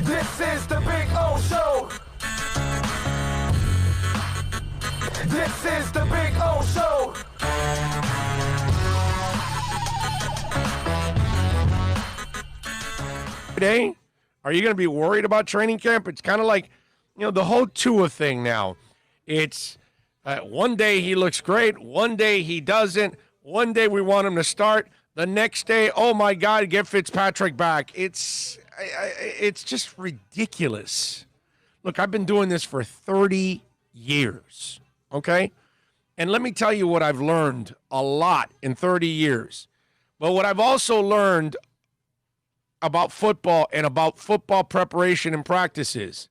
This is the Big O Show. This is the Big O Show. Today, are you going to be worried about training camp? It's kind of like, the whole Tua thing now. It's one day he looks great, one day he doesn't, one day we want him to start, the next day, oh my God, get Fitzpatrick back. It's just ridiculous. Look, I've been doing this for 30 years, okay? And let me tell you what I've learned a lot in 30 years. But what I've also learned about football and about football preparation and practices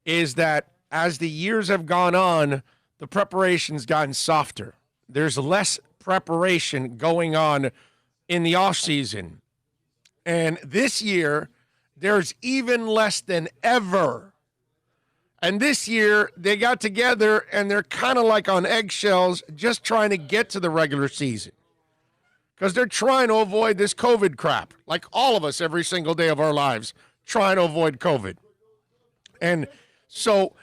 is that as the years have gone on, the preparation's gotten softer. There's less preparation going on in the offseason. And this year, there's even less than ever. And this year, they got together and they're kind of like on eggshells just trying to get to the regular season. Because they're trying to avoid this COVID crap, like all of us every single day of our lives, trying to avoid COVID. And so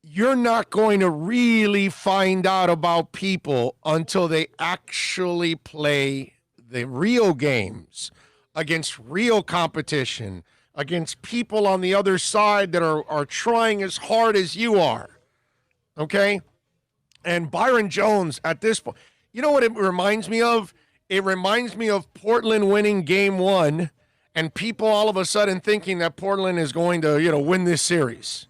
you're not going to really find out about people until they actually play the real games against real competition, against people on the other side that are trying as hard as you are. Okay? And Byron Jones at this point, you know what it reminds me of? It reminds me of Portland winning game 1 and people all of a sudden thinking that Portland is going to, win this series.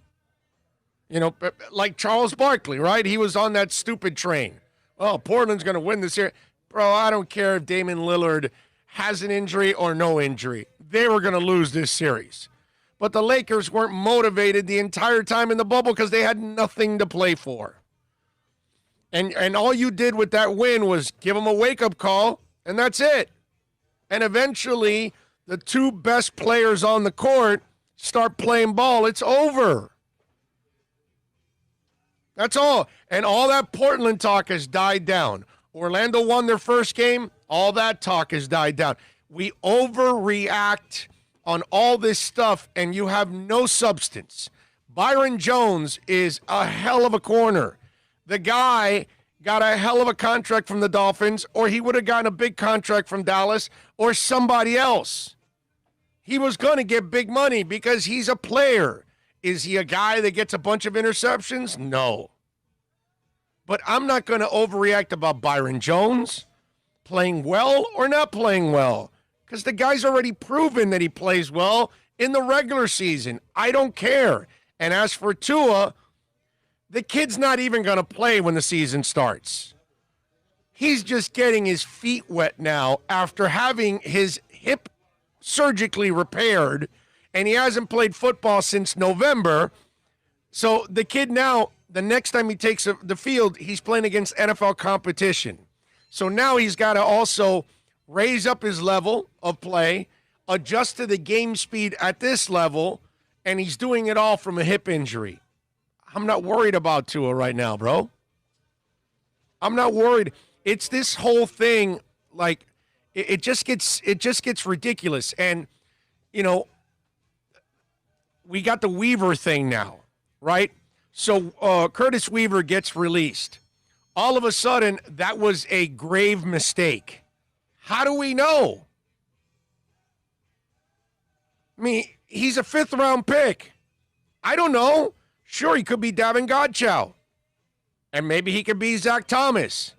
Like Charles Barkley, right? He was on that stupid train. Oh, Portland's going to win this series. Bro, I don't care if Damian Lillard has an injury or no injury. They were going to lose this series. But the Lakers weren't motivated the entire time in the bubble because they had nothing to play for. And all you did with that win was give them a wake-up call, and that's it. And eventually, the two best players on the court start playing ball. It's over. That's all. And all that Portland talk has died down. Orlando won their first game. All that talk has died down. We overreact on all this stuff, and you have no substance. Byron Jones is a hell of a corner. The guy got a hell of a contract from the Dolphins, or he would have gotten a big contract from Dallas or somebody else. He was going to get big money because he's a player. Is he a guy that gets a bunch of interceptions? No. But I'm not going to overreact about Byron Jones playing well or not playing well because the guy's already proven that he plays well in the regular season. I don't care. And as for Tua, the kid's not even going to play when the season starts. He's just getting his feet wet now after having his hip surgically repaired, and he hasn't played football since November. So the kid now, the next time he takes the field, he's playing against NFL competition. So now he's got to also raise up his level of play, adjust to the game speed at this level, and he's doing it all from a hip injury. I'm not worried about Tua right now, bro. I'm not worried. It's this whole thing, like, it just gets ridiculous. And, we got the Weaver thing now, right? So Curtis Weaver gets released. All of a sudden, that was a grave mistake. How do we know? I mean, he's a 5th-round pick. I don't know. Sure, he could be Davin Godchow. And maybe he could be Zach Thomas.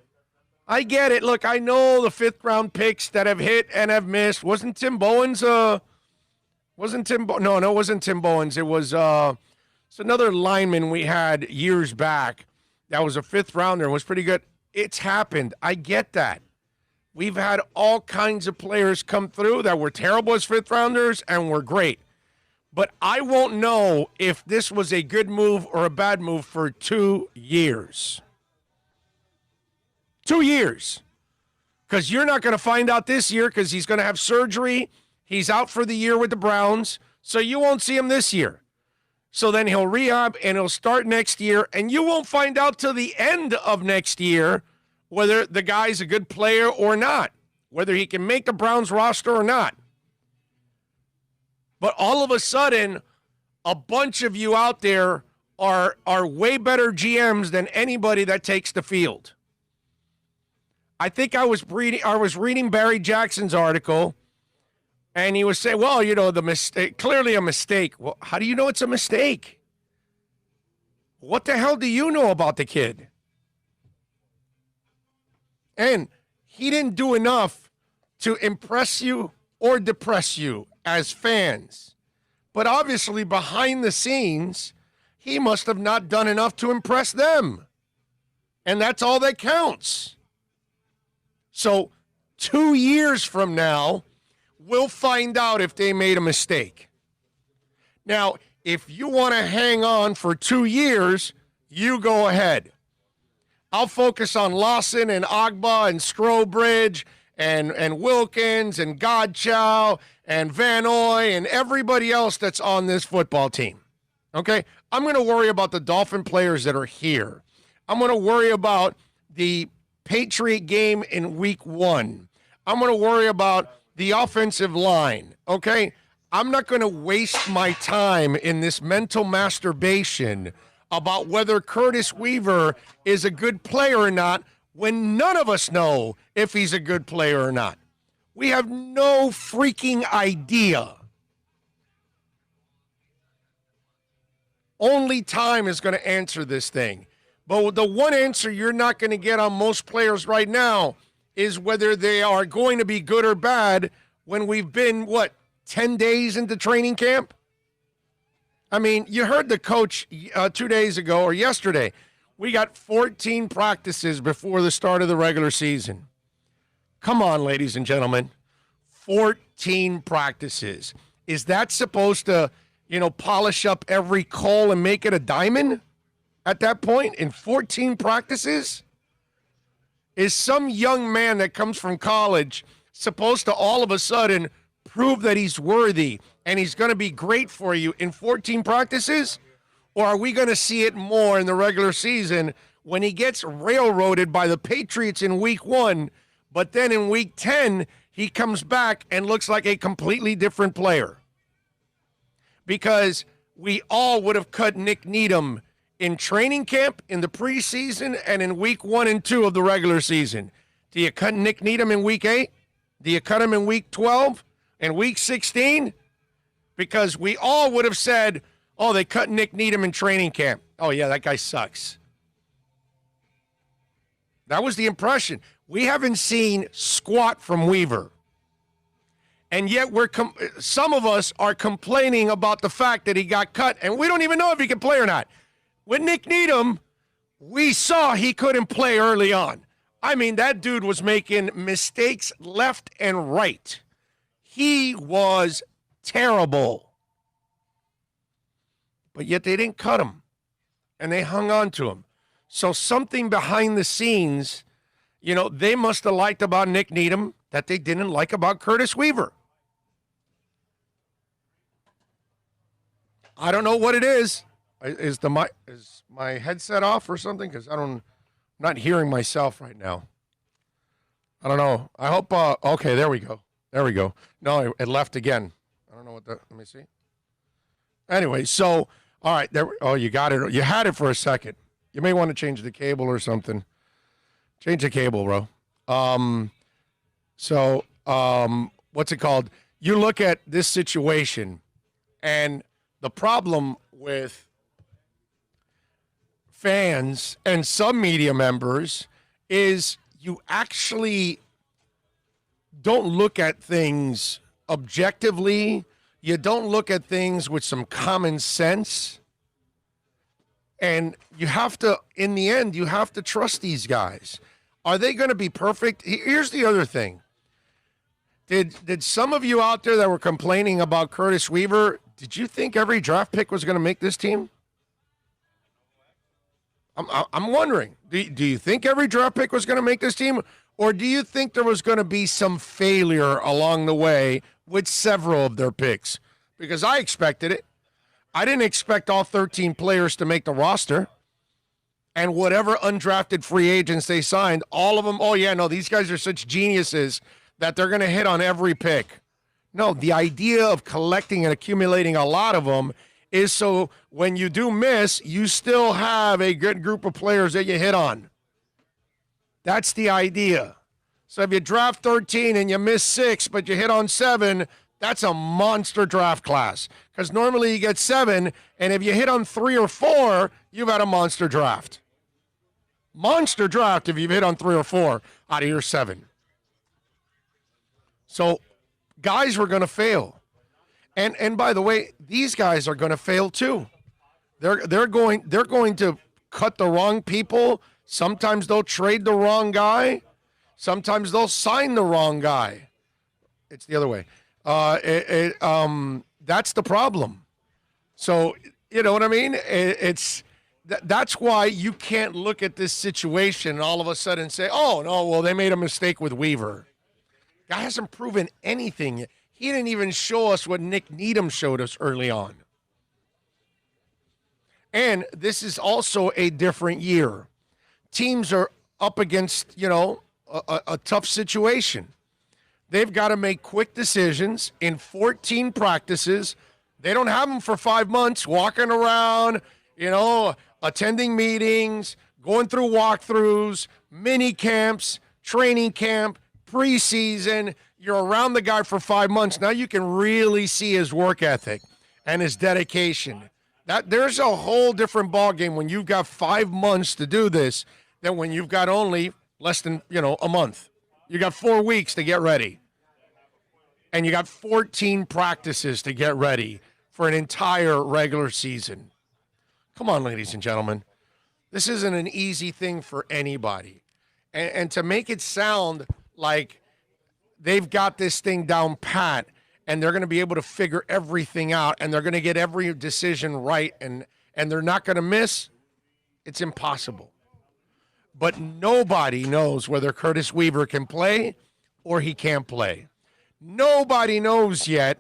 I get it. Look, I know the 5th-round picks that have hit and have missed. Wasn't Tim Bowens? No, it wasn't Tim Bowens. It was it's another lineman we had years back that was a 5th-rounder and was pretty good. It's happened. I get that. We've had all kinds of players come through that were terrible as 5th-rounders and were great. But I won't know if this was a good move or a bad move for 2 years. 2 years. Because you're not going to find out this year because he's going to have surgery. He's out for the year with the Browns. So you won't see him this year. So then he'll rehab and he'll start next year. And you won't find out till the end of next year whether the guy's a good player or not. Whether he can make the Browns roster or not. But all of a sudden, a bunch of you out there are way better GMs than anybody that takes the field. I think I was reading Barry Jackson's article, and he was saying, well, you know, the mistake, clearly a mistake. Well, how do you know it's a mistake? What the hell do you know about the kid? And he didn't do enough to impress you or depress you as fans. But obviously, behind the scenes, he must have not done enough to impress them. And that's all that counts. So 2 years from now, we'll find out if they made a mistake. Now, if you want to hang on for 2 years, you go ahead. I'll focus on Lawson and Agba and Strobridge and Wilkins and Godchow and Van Oy and everybody else that's on this football team. Okay? I'm going to worry about the Dolphin players that are here. I'm going to worry about the Patriot game in week 1. I'm going to worry about the offensive line. Okay? I'm not going to waste my time in this mental masturbation about whether Curtis Weaver is a good player or not when none of us know if he's a good player or not. We have no freaking idea. Only time is going to answer this thing. But the one answer you're not going to get on most players right now is whether they are going to be good or bad when we've been, 10 days into training camp? I mean, you heard the coach 2 days ago or yesterday. We got 14 practices before the start of the regular season. Come on, ladies and gentlemen. 14 practices. Is that supposed to, polish up every coal and make it a diamond at that point in 14 practices? Is some young man that comes from college supposed to all of a sudden prove that he's worthy and he's going to be great for you in 14 practices? Or are we going to see it more in the regular season when he gets railroaded by the Patriots in week 1, but then in week 10, he comes back and looks like a completely different player? Because we all would have cut Nick Needham in training camp, in the preseason, and in week 1 and 2 of the regular season. Do you cut Nick Needham in week 8? Do you cut him in week 12? In week 16? Because we all would have said, oh, they cut Nick Needham in training camp. Oh, yeah, that guy sucks. That was the impression. We haven't seen squat from Weaver. And yet some of us are complaining about the fact that he got cut, and we don't even know if he can play or not. With Nick Needham, we saw he couldn't play early on. I mean, that dude was making mistakes left and right. He was terrible. But yet they didn't cut him, and they hung on to him. So something behind the scenes, they must have liked about Nick Needham that they didn't like about Curtis Weaver. I don't know what it is. Is my headset off or something? Because I'm not hearing myself right now. I don't know. I hope. Okay, there we go. There we go. No, it left again. I don't know what that. Let me see. Anyway, so all right. There. Oh, you got it. You had it for a second. You may want to change the cable or something. Change the cable, bro. What's it called? You look at this situation, and the problem with fans and some media members is you actually don't look at things objectively. You don't look at things with some common sense. And you have to, in the end, you have to trust these guys. Are they going to be perfect? Here's the other thing. Did some of you out there that were complaining about Curtis Weaver, did you think every draft pick was going to make this team? I'm wondering, do you think every draft pick was going to make this team? Or do you think there was going to be some failure along the way with several of their picks? Because I expected it. I didn't expect all 13 players to make the roster. And whatever undrafted free agents they signed, all of them, oh, yeah, no, these guys are such geniuses that they're going to hit on every pick. No, the idea of collecting and accumulating a lot of them is so when you do miss, you still have a good group of players that you hit on. That's the idea. So if you draft 13 and you miss 6, but you hit on 7, that's a monster draft class. Because normally you get 7, and if you hit on 3 or 4, you've had a monster draft. Monster draft if you've hit on 3 or 4 out of your 7. So guys were going to fail. And by the way, these guys are going to fail too. They're going to cut the wrong people. Sometimes they'll trade the wrong guy. Sometimes they'll sign the wrong guy. It's the other way. That's the problem. So, you know what I mean? That's why you can't look at this situation and all of a sudden say, oh, no, well, they made a mistake with Weaver. Guy hasn't proven anything yet. He didn't even show us what Nick Needham showed us early on. And this is also a different year. Teams are up against, a tough situation. They've got to make quick decisions in 14 practices. They don't have them for 5 months walking around, attending meetings, going through walkthroughs, mini camps, training camp, preseason. You're around the guy for 5 months. Now you can really see his work ethic and his dedication. There's a whole different ballgame when you've got 5 months to do this than when you've got only less than, a month. You got 4 weeks to get ready. And you got 14 practices to get ready for an entire regular season. Come on, ladies and gentlemen. This isn't an easy thing for anybody. And to make it sound like they've got this thing down pat and they're going to be able to figure everything out and they're going to get every decision right and they're not going to miss, it's impossible. But nobody knows whether Curtis Weaver can play or he can't play. Nobody knows yet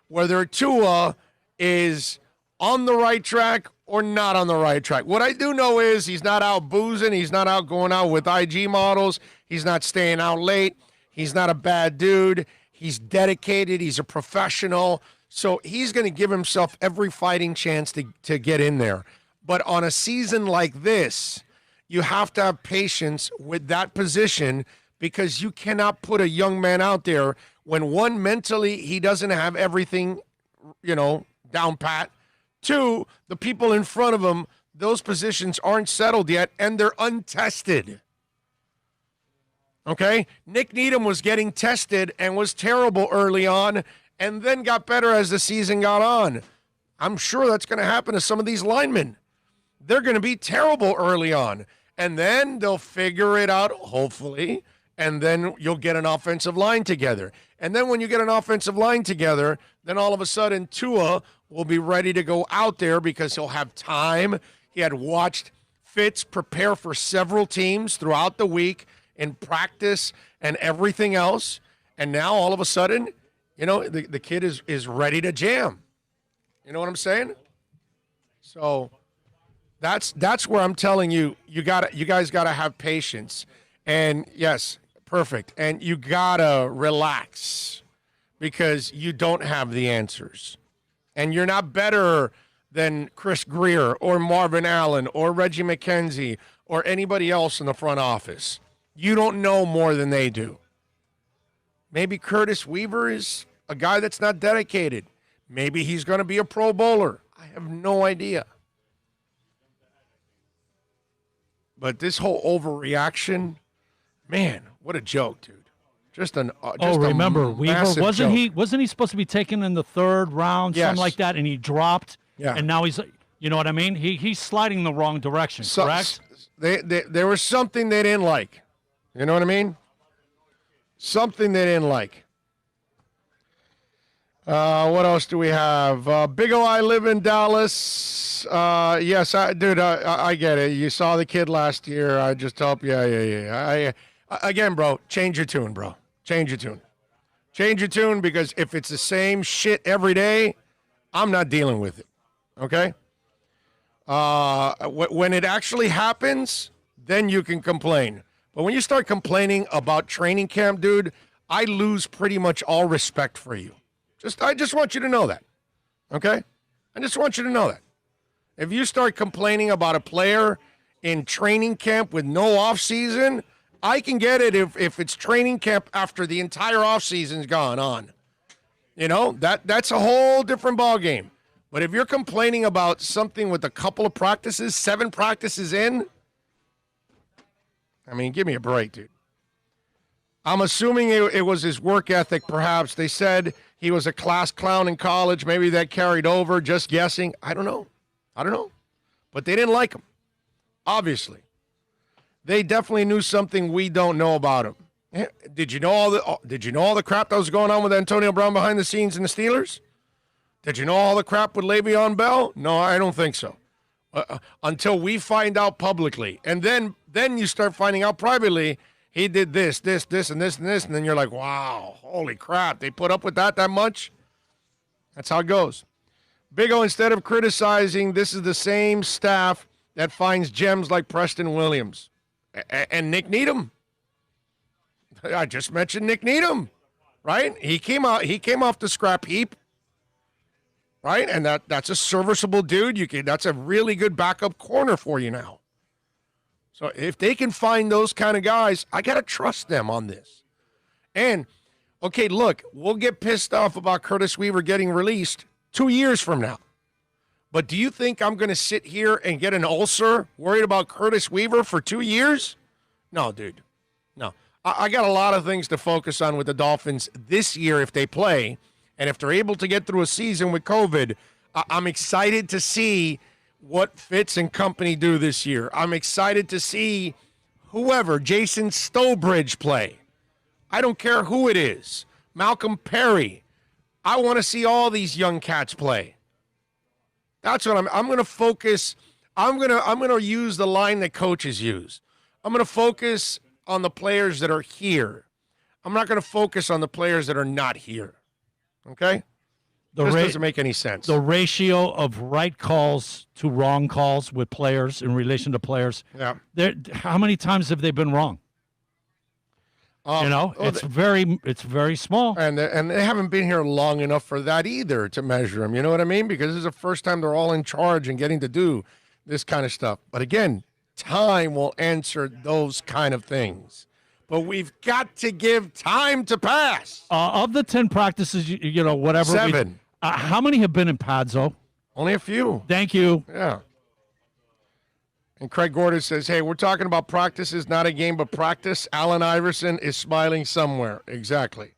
whether Tua is on the right track or not on the right track. What I do know is he's not out boozing. He's not out going out with IG models. He's not staying out late. He's not a bad dude. He's dedicated. He's a professional. So he's going to give himself every fighting chance to get in there. But on a season like this, you have to have patience with that position because you cannot put a young man out there when, one, mentally he doesn't have everything, down pat. 2, the people in front of him, those positions aren't settled yet, and they're untested. Okay? Nick Needham was getting tested and was terrible early on and then got better as the season got on. I'm sure that's going to happen to some of these linemen. They're going to be terrible early on, and then they'll figure it out, hopefully, and then you'll get an offensive line together. And then when you get an offensive line together, then all of a sudden Tua will be ready to go out there because he'll have time. He had watched Fitz prepare for several teams throughout the week in practice and everything else. And now all of a sudden, the kid is ready to jam. You know what I'm saying? So that's where I'm telling you, you guys gotta have patience. And yes, perfect. And you gotta relax because you don't have the answers. And you're not better than Chris Greer or Marvin Allen or Reggie McKenzie or anybody else in the front office. You don't know more than they do. Maybe Curtis Weaver is a guy that's not dedicated. Maybe he's going to be a Pro Bowler. I have no idea. But this whole overreaction, man, what a joke, dude. Remember Weaver? Wasn't he supposed to be taken in the 3rd round, something like that, and he dropped? Yeah. And now he's, you know what I mean? He's sliding the wrong direction, correct? There was something they didn't like. You know what I mean? Something they didn't like. What else do we have? Big O, I live in Dallas. Yes, I get it. You saw the kid last year. I just hope, yeah. Again, bro, change your tune, bro. Change your tune. Change your tune because if it's the same shit every day, I'm not dealing with it. Okay? When it actually happens, then you can complain. But when you start complaining about training camp, dude, I lose pretty much all respect for you. I just want you to know that. Okay? I just want you to know that. If you start complaining about a player in training camp with no off season, I can get it if it's training camp after the entire off season's gone on. You know, that's a whole different ballgame. But if you're complaining about something with a couple of practices, 7 practices in, I mean, give me a break, dude. I'm assuming it was his work ethic, perhaps. They said he was a class clown in college. Maybe that carried over, just guessing. I don't know. But they didn't like him, obviously. They definitely knew something we don't know about him. Did you know all the crap that was going on with Antonio Brown behind the scenes in the Steelers? Did you know all the crap with Le'Veon Bell? No, I don't think so. Until we find out publicly. And then you start finding out privately, he did this, and this, and this. And then you're like, wow, holy crap. They put up with that much? That's how it goes. Big O, instead of criticizing, this is the same staff that finds gems like Preston Williams and Nick Needham. I just mentioned Nick Needham, right? He came off the scrap heap, right? And that's a serviceable dude. That's a really good backup corner for you now. So if they can find those kind of guys, I got to trust them on this. And, okay, look, we'll get pissed off about Curtis Weaver getting released 2 years from now. But do you think I'm going to sit here and get an ulcer worried about Curtis Weaver for 2 years? No, dude. No. I got a lot of things to focus on with the Dolphins this year if they play. And if they're able to get through a season with COVID, I'm excited to see what Fitz and company do this year. I'm excited to see whoever, Jason Stowbridge play. I don't care who it is. Malcolm Perry. I want to see all these young cats play. That's what I'm going to focus. I'm going to use the line that coaches use. I'm going to focus on the players that are here. I'm not going to focus on the players that are not here. Okay? This doesn't make any sense. The ratio of right calls to wrong calls with players in relation to players. Yeah. How many times have they been wrong? It's very small. And they haven't been here long enough for that either to measure them. You know what I mean? Because this is the first time they're all in charge and getting to do this kind of stuff. But again, time will answer those kind of things. But we've got to give time to pass. Of the 10 practices, whatever. 7. How many have been in pads, though? Only a few. Thank you. Yeah. And Craig Gordon says, hey, we're talking about practices, not a game, but practice. Allen Iverson is smiling somewhere. Exactly.